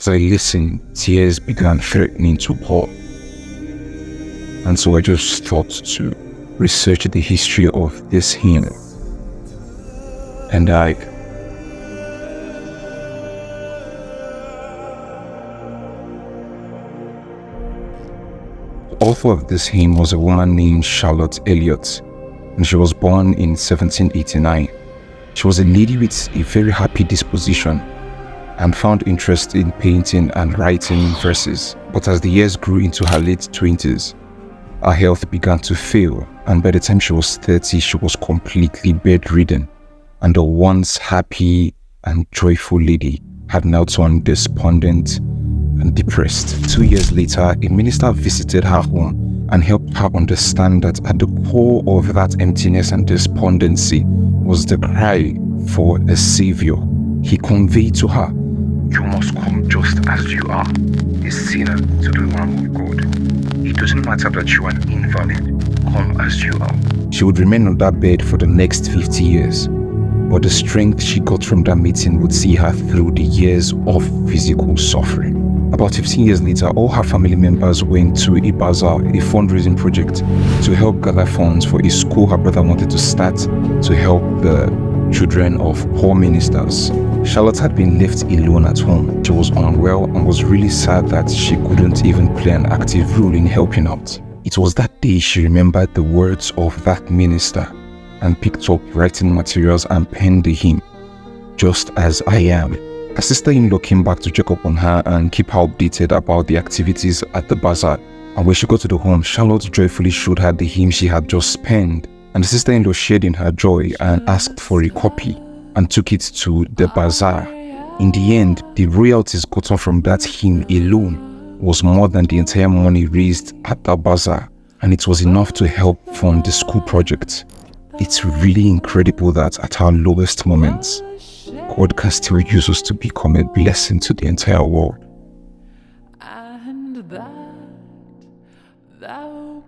As I listened, tears began threatening to pour. And so I just thought to research the history of this hymn. And the author of this hymn was a woman named Charlotte Elliott, and she was born in 1789. She was a lady with a very happy disposition and found interest in painting and writing verses. But as the years grew into her late 20s, her health began to fail, and by the time she was 30, she was completely bedridden, and the once happy and joyful lady had now turned despondent and depressed. 2 years later, a minister visited her home and helped her understand that at the core of that emptiness and despondency was the cry for a savior. He conveyed to her, "You must come just as you are, a sinner to the Lamb of God. It doesn't matter that you are an invalid, come as you are." She would remain on that bed for the next 50 years, but the strength she got from that meeting would see her through the years of physical suffering. About 15 years later, all her family members went to a bazaar, a fundraising project, to help gather funds for a school her brother wanted to start to help the children of poor ministers. Charlotte had been left alone at home. She was unwell and was really sad that she couldn't even play an active role in helping out. It was that day she remembered the words of that minister and picked up writing materials and penned the hymn, "Just as I Am." Her sister-in-law came back to check up on her and keep her updated about the activities at the bazaar. And when she got to the home, Charlotte joyfully showed her the hymn she had just penned. And the sister-in-law shared in her joy and asked for a copy and took it to the bazaar. In the end, the royalties gotten from that hymn alone was more than the entire money raised at the bazaar, and it was enough to help fund the school project. It's really incredible that at our lowest moments, God can still use us to become a blessing to the entire world. And that thou